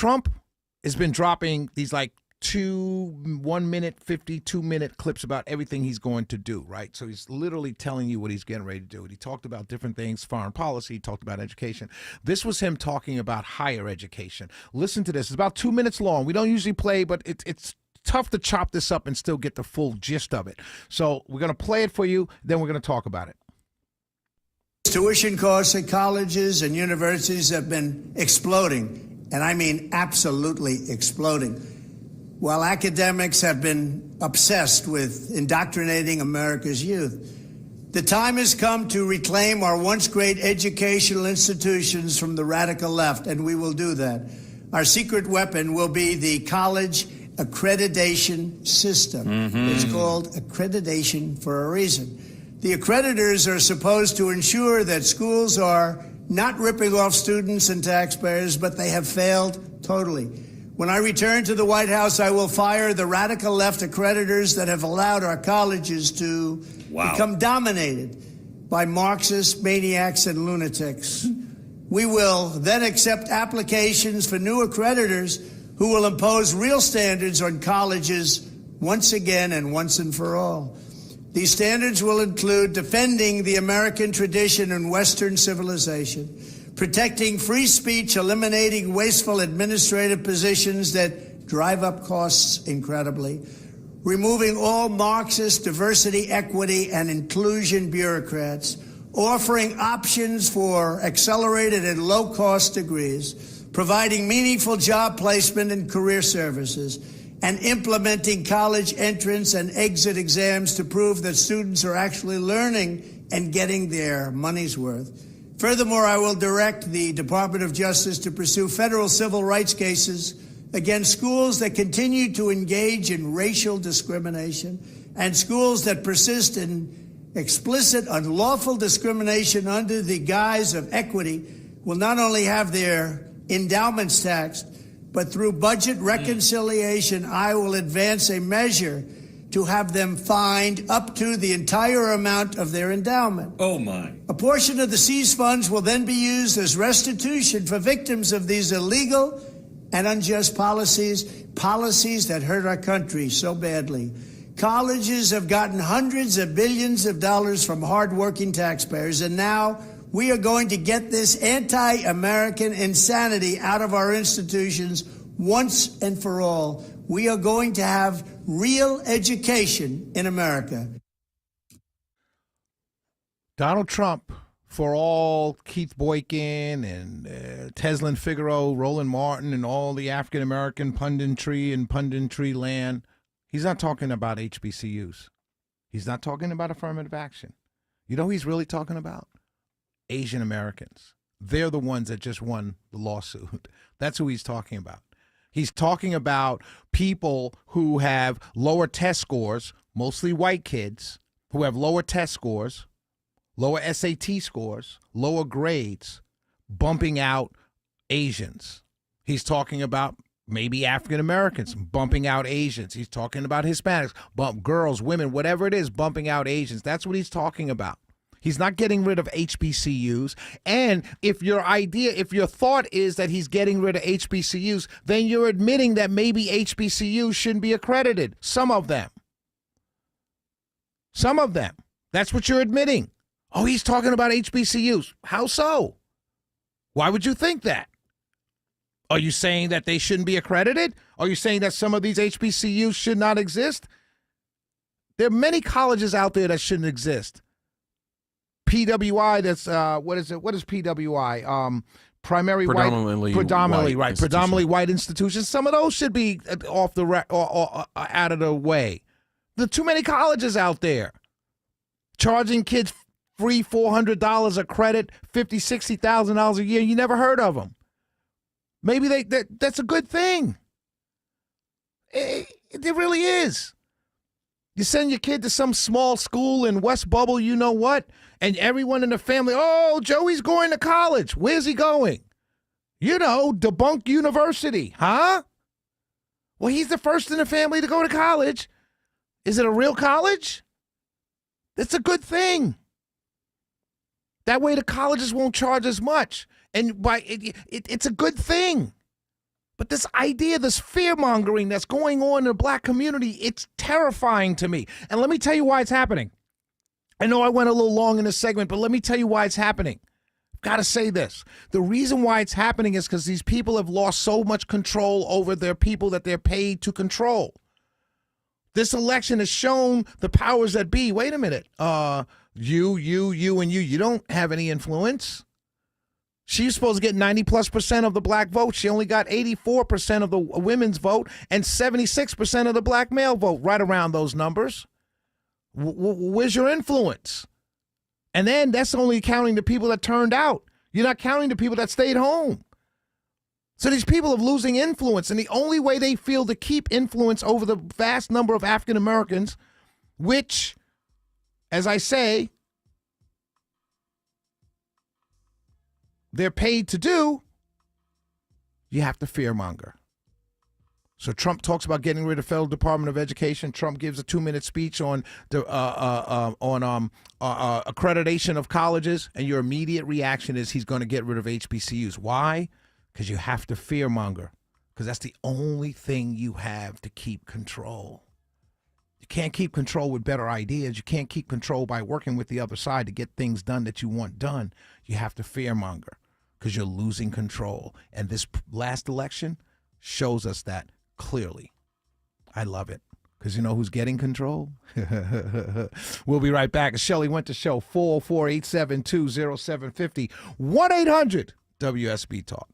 Trump has been dropping these like 1 minute, 52-minute clips about everything he's going to do, right? So he's literally telling you what he's getting ready to do. He talked about different things, foreign policy, he talked about education. This was him talking about higher education. Listen to this. It's about 2 minutes long. We don't usually play, but it's tough to chop this up and still get the full gist of it. So we're going to play it for you, then we're going to talk about it. Tuition costs at colleges and universities have been exploding, and I mean absolutely exploding. While academics have been obsessed with indoctrinating America's youth, the time has come to reclaim our once great educational institutions from the radical left, and we will do that. Our secret weapon will be the college accreditation system. It's called accreditation for a reason. The accreditors are supposed to ensure that schools are not ripping off students and taxpayers, but they have failed totally. When I return to the White House, I will fire the radical left accreditors that have allowed our colleges to become dominated by Marxist maniacs and lunatics. We will then accept applications for new accreditors who will impose real standards on colleges once again and once and for all. These standards will include defending the American tradition and Western civilization, protecting free speech, eliminating wasteful administrative positions that drive up costs incredibly, removing all Marxist diversity, equity, and inclusion bureaucrats, offering options for accelerated and low-cost degrees, providing meaningful job placement and career services, and implementing college entrance and exit exams to prove that students are actually learning and getting their money's worth. Furthermore, I will direct the Department of Justice to pursue federal civil rights cases against schools that continue to engage in racial discrimination and schools that persist in explicit, unlawful discrimination under the guise of equity will not only have their endowments taxed, but through budget reconciliation, I will advance a measure to have them fined up to the entire amount of their endowment. Oh, my. A portion of the seized funds will then be used as restitution for victims of these illegal and unjust policies that hurt our country so badly. Colleges have gotten hundreds of billions of dollars from hardworking taxpayers, and now we are going to get this anti-American insanity out of our institutions once and for all. We are going to have real education in America. Donald Trump, for all Keith Boykin and Teslin Figaro, Roland Martin, and all the African-American punditry and punditry land, he's not talking about HBCUs. He's not talking about affirmative action. You know who he's really talking about? Asian Americans. They're the ones that just won the lawsuit. That's who he's talking about. He's talking about people who have lower test scores, mostly white kids, who have lower test scores, lower SAT scores, lower grades, bumping out Asians. He's talking about maybe African Americans bumping out Asians. He's talking about Hispanics, girls, women, whatever it is, bumping out Asians. That's what he's talking about. He's not getting rid of HBCUs. And if your thought is that he's getting rid of HBCUs, then you're admitting that maybe HBCUs shouldn't be accredited. Some of them. That's what you're admitting. Oh, he's talking about HBCUs. How so? Why would you think that? Are you saying that they shouldn't be accredited? Are you saying that some of these HBCUs should not exist? There are many colleges out there that shouldn't exist. PWI, that's what is it? What is PWI? Predominantly white institutions. Some of those should be off the or out of the way. There are too many colleges out there charging kids free $400 a credit, $50,000, $60,000 a year. You never heard of them. Maybe that's a good thing. It really is. You send your kid to some small school in West Bubble, you know what? And everyone in the family, oh, Joey's going to college. Where's he going? You know, Debunk University, huh? Well, he's the first in the family to go to college. Is it a real college? It's a good thing. That way the colleges won't charge as much. And it's a good thing. But this idea, this fear-mongering that's going on in the black community, it's terrifying to me. And let me tell you why it's happening. I know I went a little long in this segment, but let me tell you why it's happening. I've got to say this. The reason why it's happening is because these people have lost so much control over their people that they're paid to control. This election has shown the powers that be, wait a minute, you, and you don't have any influence. She's supposed to get 90+% of the black vote. She only got 84% of the women's vote and 76% of the black male vote, right around those numbers. Where's your influence? And then that's only counting the people that turned out. You're not counting the people that stayed home. So these people are losing influence, and the only way they feel to keep influence over the vast number of African Americans, which, as I say, they're paid to do, you have to fearmonger. So Trump talks about getting rid of Federal Department of Education. Trump gives a 2-minute speech on the accreditation of colleges, and your immediate reaction is he's going to get rid of HBCUs. Why? Because you have to fearmonger, because that's the only thing you have to keep control. You can't keep control with better ideas. You can't keep control by working with the other side to get things done that you want done. You have to fearmonger because you're losing control. And this last election shows us that clearly. I love it because you know who's getting control? We'll be right back. Shelley Winter Show, 404-872-0750, 1-800-WSB Talk.